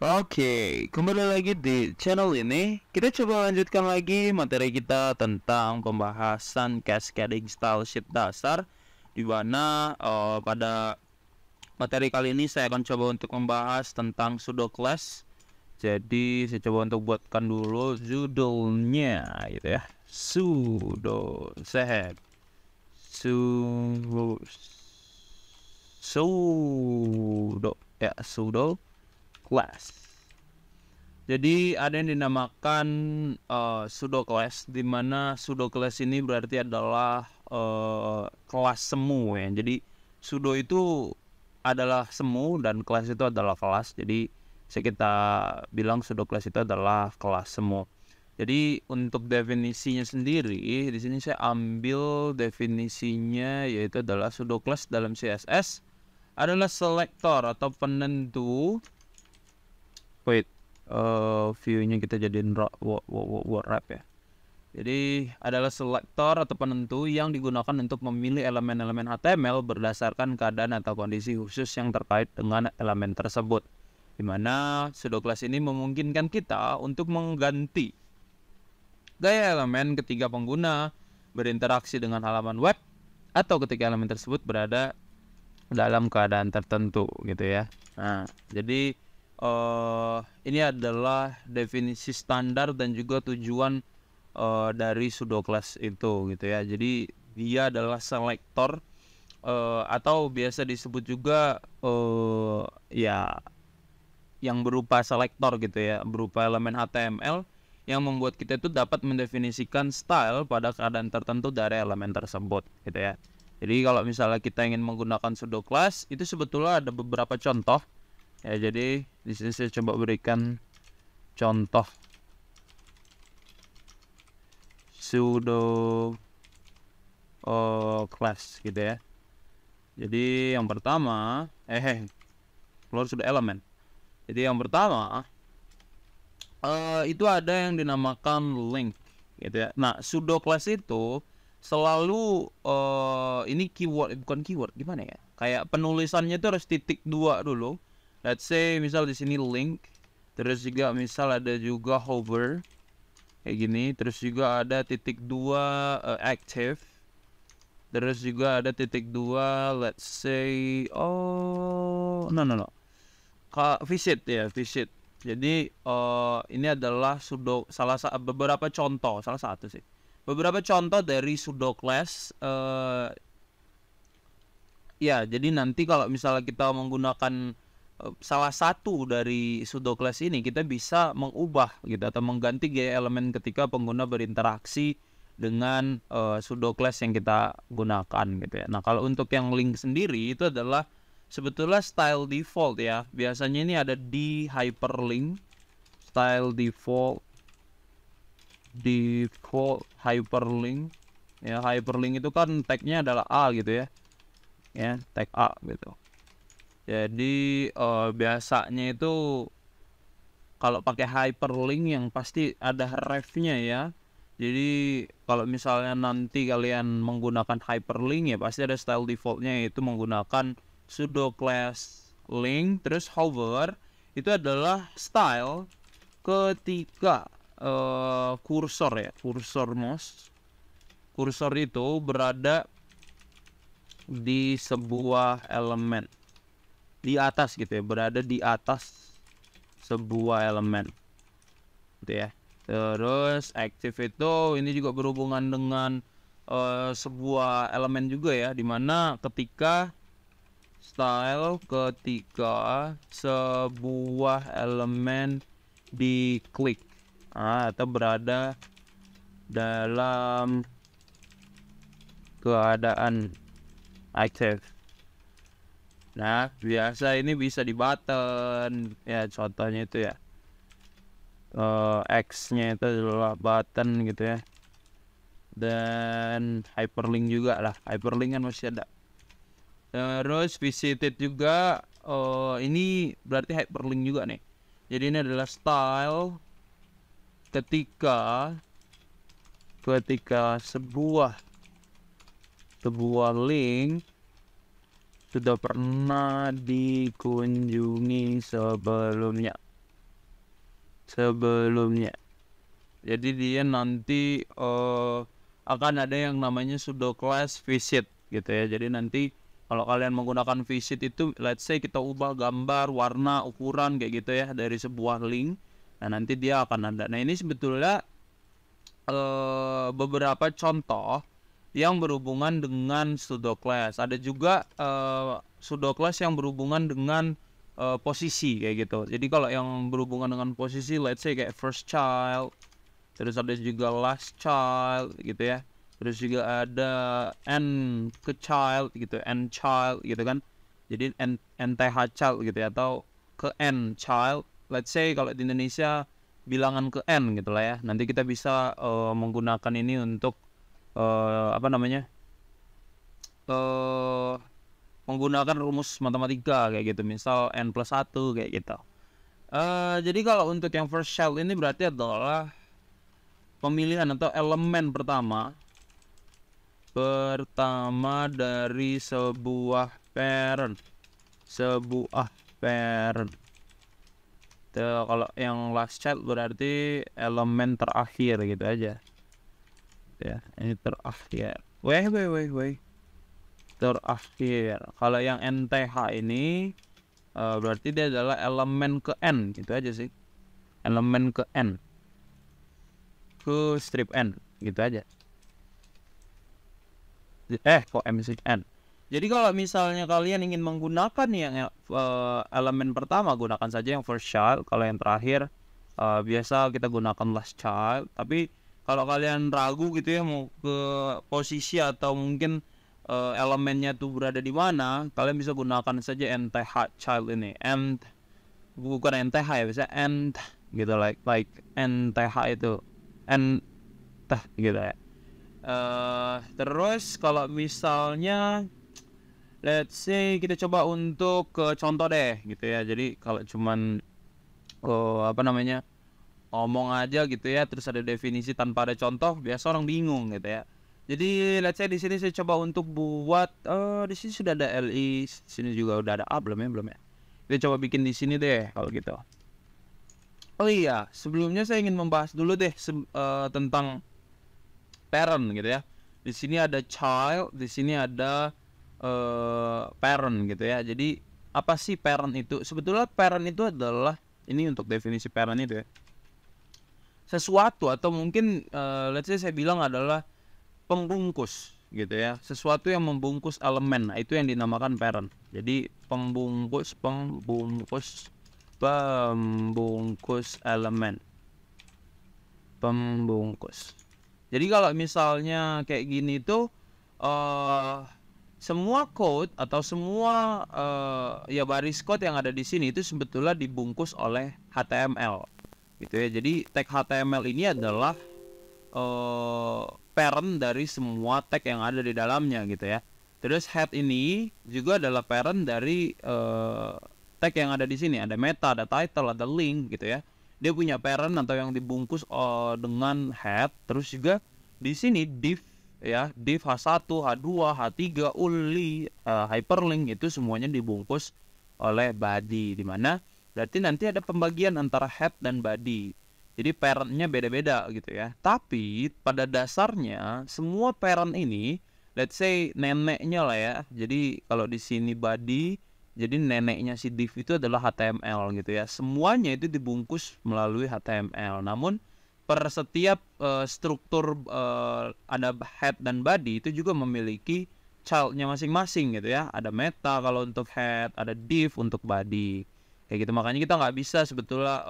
Oke, kembali lagi di channel ini. Kita coba lanjutkan lagi materi kita tentang pembahasan cascading style sheet dasar, di mana pada materi kali ini saya akan coba untuk membahas tentang pseudo class. Jadi saya coba untuk buatkan dulu judulnya gitu ya. Pseudo set. Pseudo class. Jadi ada yang dinamakan pseudo class, di mana pseudo class ini berarti adalah kelas semu ya. Jadi pseudo itu adalah semu dan kelas itu adalah kelas. Jadi kita bilang pseudo class itu adalah kelas semu. Jadi untuk definisinya sendiri di sini saya ambil definisinya, yaitu adalah pseudo class dalam CSS adalah selektor atau penentu. View-nya kita jadiin word wrap ya. Jadi adalah selektor atau penentu yang digunakan untuk memilih elemen-elemen HTML berdasarkan keadaan atau kondisi khusus yang terkait dengan elemen tersebut. Dimana pseudo class ini memungkinkan kita untuk mengganti gaya elemen ketika pengguna berinteraksi dengan halaman web atau ketika elemen tersebut berada dalam keadaan tertentu gitu ya. Nah, jadi ini adalah definisi standar dan juga tujuan dari pseudo class itu gitu ya. Jadi dia adalah selektor atau biasa disebut juga ya yang berupa selektor gitu ya, berupa elemen HTML yang membuat kita itu dapat mendefinisikan style pada keadaan tertentu dari elemen tersebut gitu ya. Jadi kalau misalnya kita ingin menggunakan pseudo class, itu sebetulnya ada beberapa contoh ya. Jadi di sini saya coba berikan contoh pseudo class gitu ya. Jadi yang pertama keluar sudah elemen. Jadi yang pertama itu ada yang dinamakan link gitu ya. Nah, pseudo class itu selalu ini keyword, bukan keyword, gimana ya? Kayak penulisannya itu harus titik 2 dulu. Let's say misal di sini link, terus juga misal ada juga hover kayak gini, terus juga ada titik 2 active, terus juga ada titik 2 let's say no visit ya, visit. Jadi ini adalah beberapa contoh, salah satu sih, beberapa contoh dari pseudo class ya. Jadi nanti kalau misalnya kita menggunakan salah satu dari pseudo class ini, kita bisa mengubah gitu atau mengganti gaya elemen ketika pengguna berinteraksi dengan pseudo class yang kita gunakan gitu ya. Nah, kalau untuk yang link sendiri itu adalah sebetulnya style default ya. Biasanya ini ada di hyperlink, style default hyperlink ya. Hyperlink itu kan tagnya adalah A gitu ya, tag A gitu. Jadi biasanya itu kalau pakai hyperlink yang pasti ada ref-nya ya. Jadi kalau misalnya nanti kalian menggunakan hyperlink ya, pasti ada style defaultnya, yaitu menggunakan pseudo class link terus hover. Itu adalah style ketika kursor ya, kursor itu berada di sebuah elemen di atas gitu ya, berada di atas sebuah elemen gitu ya. Terus active itu ini juga berhubungan dengan sebuah elemen juga ya, dimana ketika sebuah elemen diklik atau berada dalam keadaan active. Nah, biasa ini bisa di button ya, contohnya itu ya, X-nya itu adalah button gitu ya, dan hyperlink juga lah, hyperlink kan masih ada. Terus visited juga, ini berarti hyperlink juga nih. Jadi ini adalah style ketika sebuah link sudah pernah dikunjungi sebelumnya sebelumnya. Jadi dia nanti akan ada yang namanya pseudo class visit gitu ya. Jadi nanti kalau kalian menggunakan visit itu, let's say kita ubah gambar, warna, ukuran kayak gitu ya dari sebuah link. Nah nanti dia akan ada. Nah ini sebetulnya beberapa contoh yang berhubungan dengan pseudo class. Ada juga pseudo class yang berhubungan dengan posisi kayak gitu. Jadi kalau yang berhubungan dengan posisi, let's say kayak first child, terus ada juga last child gitu ya. Terus juga ada n ke child gitu, n child gitu kan. Jadi nth child gitu ya, atau ke n child. Let's say kalau di Indonesia bilangan ke n gitu lah ya. Nanti kita bisa menggunakan ini untuk apa namanya? Menggunakan rumus matematika kayak gitu. Misal n plus 1 kayak gitu. Jadi kalau untuk yang first child ini berarti adalah pemilihan atau elemen pertama dari sebuah parent. Kalau yang last child berarti elemen terakhir gitu aja. Ya, ini terakhir. Terakhir. Kalau yang nth ini berarti dia adalah elemen ke n gitu aja sih. Elemen ke n. Ke strip n gitu aja. Kok m sih n. Jadi kalau misalnya kalian ingin menggunakan yang elemen pertama, gunakan saja yang first child. Kalau yang terakhir biasa kita gunakan last child. Tapi kalau kalian ragu gitu ya mau ke posisi atau mungkin elemennya tuh berada di mana, kalian bisa gunakan saja nth child ini. Bukan nth ya, bisa nth gitu, like nth itu nth gitu ya. Terus kalau misalnya let's say kita coba untuk contoh deh gitu ya. Jadi kalau cuman ngomong aja gitu ya, terus ada definisi tanpa ada contoh, biasa orang bingung gitu ya. Jadi let's say di sini saya coba untuk buat di sini sudah ada LI, sini juga udah ada belum ya. Kita coba bikin di sini deh kalau gitu. Oh iya, sebelumnya saya ingin membahas dulu deh tentang parent gitu ya. Di sini ada child, di sini ada parent gitu ya. Jadi apa sih parent itu? Sebetulnya parent itu adalah, ini untuk definisi parent itu ya, sesuatu atau mungkin let's say saya bilang adalah pembungkus gitu ya. Sesuatu yang membungkus elemen. Nah, itu yang dinamakan parent. Jadi pembungkus elemen. Pembungkus. Jadi kalau misalnya kayak gini tuh semua code atau semua ya baris code yang ada di sini itu sebetulnya dibungkus oleh HTML gitu ya. Jadi tag HTML ini adalah parent dari semua tag yang ada di dalamnya gitu ya. Terus head ini juga adalah parent dari tag yang ada di sini. Ada meta, ada title, ada link gitu ya. Dia punya parent atau yang dibungkus dengan head. Terus juga di sini div ya, div H1, H2, H3, ULI, hyperlink itu semuanya dibungkus oleh body, dimana berarti nanti ada pembagian antara head dan body. Jadi parentnya beda-beda gitu ya. Tapi pada dasarnya semua parent ini, let's say neneknya lah ya. Jadi kalau di sini body, jadi neneknya si div itu adalah HTML gitu ya. Semuanya itu dibungkus melalui HTML. Namun per setiap struktur ada head dan body itu juga memiliki childnya masing-masing gitu ya. Ada meta kalau untuk head, ada div untuk body. Kayak gitu, makanya kita nggak bisa sebetulnya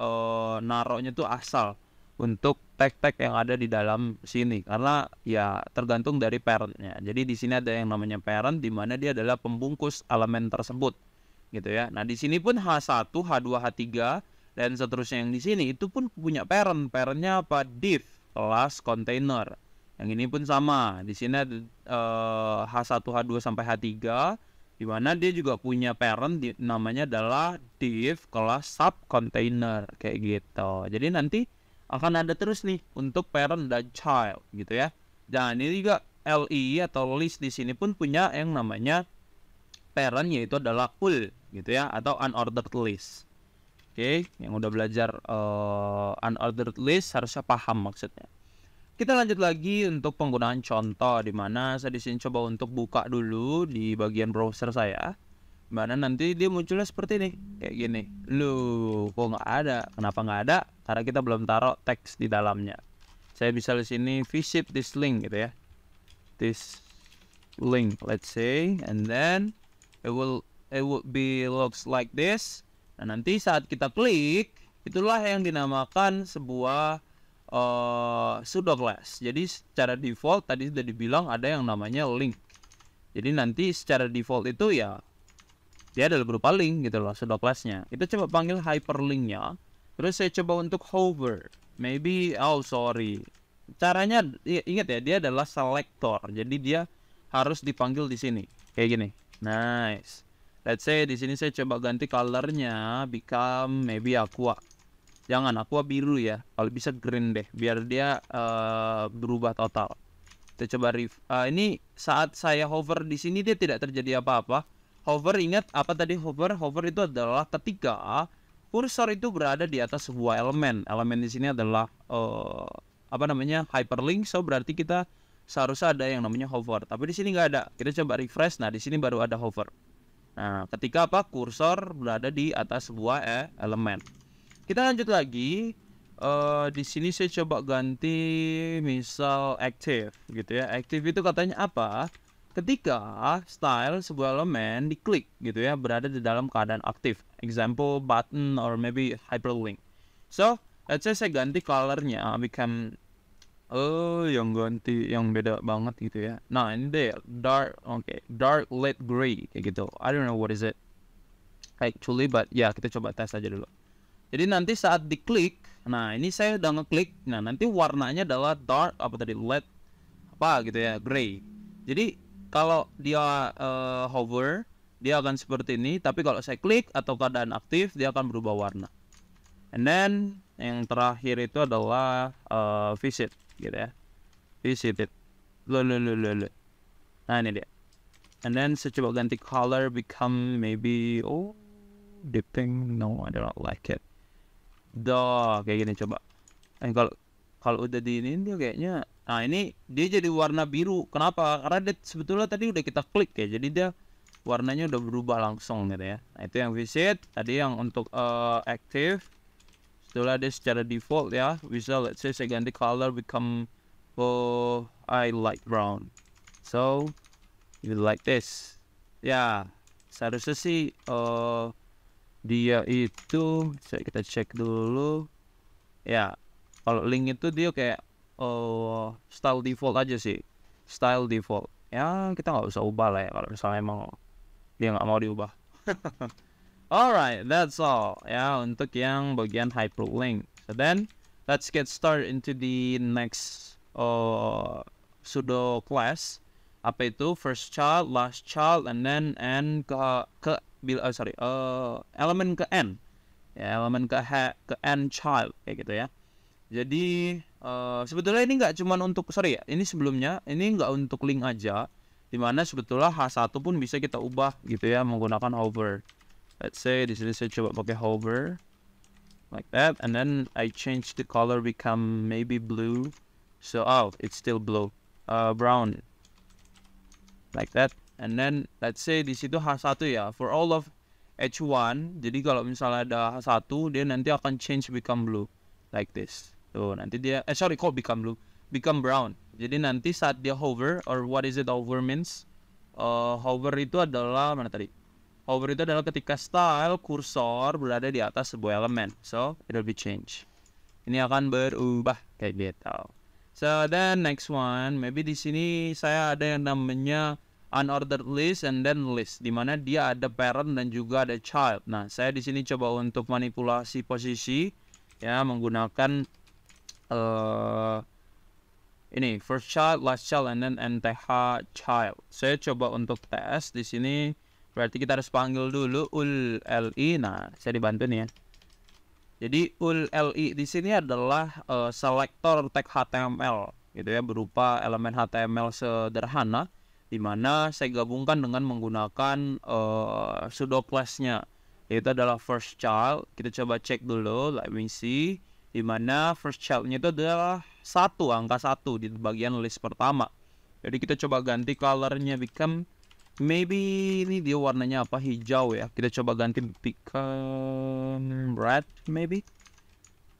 naruhnya tuh asal untuk tag-tag yang ada di dalam sini, karena ya tergantung dari parentnya. Jadi di sini ada yang namanya parent, di mana dia adalah pembungkus elemen tersebut gitu ya. Nah di sini pun H1, H2, H3 dan seterusnya yang di sini itu pun punya parent. Parentnya apa? Div kelas container. Yang ini pun sama. Di sini ada H1, H2 sampai H3. Di mana dia juga punya parent namanya adalah div kelas sub container kayak gitu. Jadi nanti akan ada terus nih untuk parent dan child gitu ya. Dan ini juga LI atau list di sini pun punya yang namanya parent, yaitu adalah full gitu ya, atau unordered list. Oke, yang udah belajar unordered list harusnya paham maksudnya. Kita lanjut lagi untuk penggunaan contoh, di mana saya di sini coba untuk buka dulu di bagian browser saya. Mana nanti dia munculnya seperti ini, kayak gini. Loh, kok nggak ada? Kenapa nggak ada? Karena kita belum taruh teks di dalamnya. Saya bisa di sini visit this link gitu ya. This link, let's say, and then it would be looks like this. Nah, nanti saat kita klik, itulah yang dinamakan sebuah pseudo class. Jadi secara default tadi sudah dibilang ada yang namanya link. Jadi nanti secara default itu ya dia adalah berupa link gitu loh, pseudo class-nya. Kita coba panggil hyperlink-nya. Terus saya coba untuk hover. Maybe caranya ingat ya, dia adalah selector. Jadi dia harus dipanggil di sini. Kayak gini. Nice. Let's say di sini saya coba ganti colornya become maybe aqua. Jangan aqua biru ya. Kalau bisa green deh, biar dia berubah total. Kita coba ini saat saya hover di sini dia tidak terjadi apa-apa. Hover, ingat apa tadi hover? Hover itu adalah ketika kursor itu berada di atas sebuah elemen. Elemen di sini adalah hyperlink. So berarti kita seharusnya ada yang namanya hover. Tapi di sini nggak ada. Kita coba refresh. Nah di sini baru ada hover. Nah ketika kursor berada di atas sebuah elemen. Kita lanjut lagi. Di sini saya coba ganti misal active gitu ya. Active itu katanya apa? Ketika style sebuah elemen diklik gitu ya, berada di dalam keadaan aktif. Example button or maybe hyperlink. So let's say saya ganti colornya become yang ganti yang beda banget gitu ya. Nah ini deh dark light gray kayak gitu. I don't know what is it actually, but ya kita coba tes aja dulu. Jadi nanti saat diklik, nah ini saya udah ngeklik, nah nanti warnanya adalah dark light gitu ya, gray. Jadi kalau dia hover, dia akan seperti ini. Tapi kalau saya klik atau keadaan aktif, dia akan berubah warna. And then yang terakhir itu adalah visit gitu ya. Visit it. Nah ini dia. And then saya coba ganti color become maybe dipping. No, I don't like it. Kayak gini coba. Kalau udah diinin dia kayaknya. Nah ini dia jadi warna biru. Kenapa? Karena dia sebetulnya tadi udah kita klik ya. Jadi dia warnanya udah berubah langsung gitu ya. Nah itu yang visit. Tadi yang untuk active. Setelah dia secara default ya, bisa let's say saya ganti color become I light brown. So you like this. Ya seharusnya sih dia itu kita cek dulu. Ya kalau link itu dia kayak style default aja sih. Style default. Ya kita nggak usah ubah lah ya kalau misalnya emang dia nggak mau diubah. Alright, that's all ya untuk yang bagian hyperlink. So then let's get started into the next pseudo class. Apa itu? First child, last child, and then elemen ke n. Ya, elemen ke n child kayak gitu ya. Jadi sebetulnya ini nggak cuma untuk ini sebelumnya ini nggak untuk link aja, dimana sebetulnya H1 pun bisa kita ubah gitu ya menggunakan hover. Let's say di sini saya coba pakai hover like that, and then I change the color become maybe blue. So it's still blue, brown like that. And then let's say di situ H1 ya for all of H1. Jadi kalau misalnya ada H1 dia nanti akan change become blue like this. Tuh nanti dia become brown. Jadi nanti saat dia hover, or what is it hover means? Hover itu adalah hover itu adalah ketika style kursor berada di atas sebuah elemen. So it will be change. Ini akan berubah kayak gitu. So then next one, maybe di sini saya ada yang namanya unordered list and then list, di mana dia ada parent dan juga ada child. Nah saya di sini coba untuk manipulasi posisi ya menggunakan ini first child, last child, and then nth child. Saya coba untuk tes di sini. Berarti kita harus panggil dulu ul.li. Nah, saya dibantu nih ya. Jadi ul.li di sini adalah selector tag HTML gitu ya, berupa elemen HTML sederhana di mana saya gabungkan dengan menggunakan pseudo class-nya. yaitu adalah first child. Kita coba cek dulu, let me see, dimana first childnya itu adalah angka 1 di bagian list pertama. Jadi kita coba ganti colornya become, maybe ini dia warnanya apa, hijau ya. Kita coba ganti become red maybe.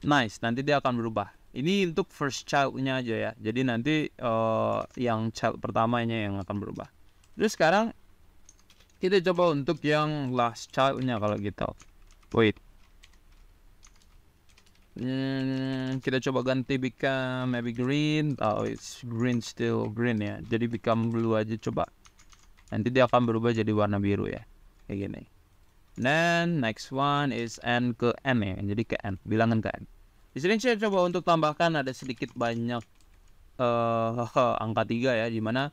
Nice, nanti dia akan berubah. Ini untuk first child-nya aja ya. Jadi nanti yang child pertamanya yang akan berubah. Terus sekarang kita coba untuk yang last child-nya kalau gitu. Wait. Kita coba ganti become maybe green. Oh, it's green, still green ya. Jadi become blue aja coba. Nanti dia akan berubah jadi warna biru ya. Kayak gini. Then next one is n ke n ya. Jadi ke n, bilangan ke n. Di sini saya coba untuk tambahkan ada sedikit banyak angka 3 ya, dimana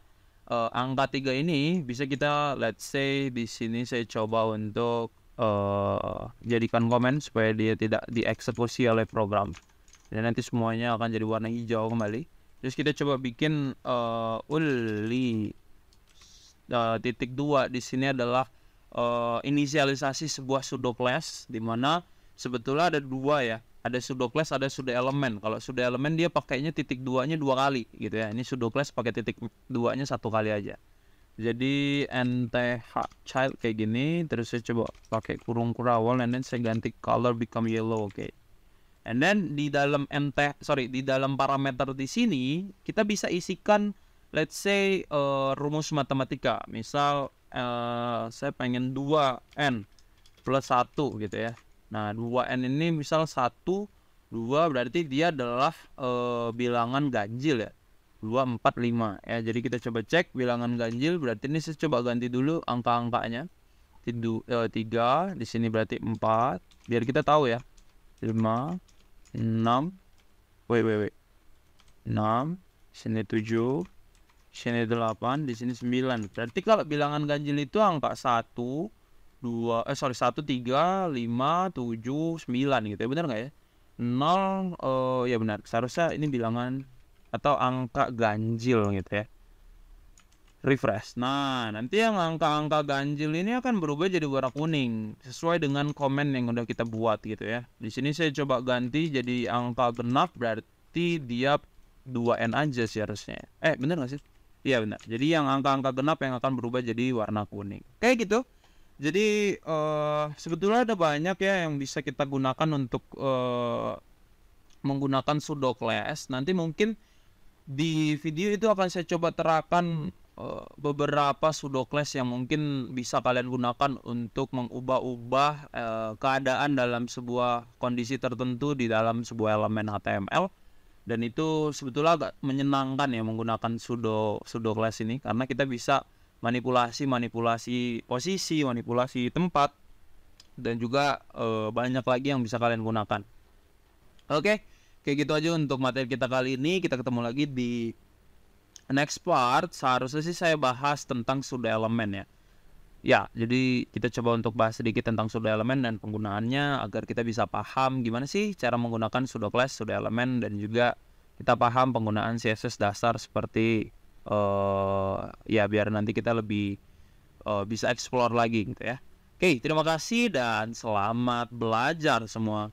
angka 3 ini bisa kita, let's say di sini saya coba untuk jadikan komen supaya dia tidak dieksekusi oleh program. Dan nanti semuanya akan jadi warna hijau kembali. Terus kita coba bikin titik 2 di sini adalah inisialisasi sebuah pseudo class, dimana sebetulnya ada 2 ya. Ada pseudo class, ada pseudo elemen. Kalau pseudo elemen dia pakainya titik 2-nya 2 kali gitu ya. Ini pseudo class pakai titik 2-nya 1 kali aja. Jadi nth child kayak gini. Terus saya coba pakai kurung kurawal, and then saya ganti color become yellow, oke. And then di dalam di dalam parameter di sini kita bisa isikan, let's say rumus matematika. Misal saya pengen 2n plus 1 gitu ya. Nah 2n ini misal 1, 2 berarti dia adalah bilangan ganjil ya. 2, 4, 5 ya. Jadi kita coba cek bilangan ganjil, berarti ini saya coba ganti dulu angka-angkanya. 3, di sini berarti 4, biar kita tahu ya. 5, 6, wait. 6, sini 7, sini 8, di sini 9. Berarti kalau bilangan ganjil itu angka 1, 1, 3, 5, 7, 9 gitu ya, benar nggak ya? 0, ya benar, seharusnya ini bilangan atau angka ganjil gitu ya. Refresh. Nah, nanti yang angka-angka ganjil ini akan berubah jadi warna kuning sesuai dengan komen yang udah kita buat gitu ya. Di sini saya coba ganti jadi angka genap, berarti dia 2n aja sih harusnya. Benar nggak sih? Iya benar. Jadi yang angka-angka genap yang akan berubah jadi warna kuning. Kayak gitu. Jadi sebetulnya ada banyak ya yang bisa kita gunakan untuk menggunakan pseudo class. Nanti mungkin di video itu akan saya coba terapkan beberapa pseudo class yang mungkin bisa kalian gunakan untuk mengubah-ubah keadaan dalam sebuah kondisi tertentu di dalam sebuah elemen HTML. Dan itu sebetulnya agak menyenangkan ya menggunakan pseudo class ini, karena kita bisa manipulasi posisi, manipulasi tempat, dan juga banyak lagi yang bisa kalian gunakan. Oke, kayak gitu aja untuk materi kita kali ini. Kita ketemu lagi di next part. Seharusnya sih saya bahas tentang pseudo elemen ya. Ya, jadi kita coba untuk bahas sedikit tentang pseudo elemen dan penggunaannya agar kita bisa paham gimana sih cara menggunakan pseudo class, pseudo elemen, dan juga kita paham penggunaan CSS dasar seperti ya biar nanti kita lebih bisa explore lagi gitu ya. Oke, terima kasih dan selamat belajar semua.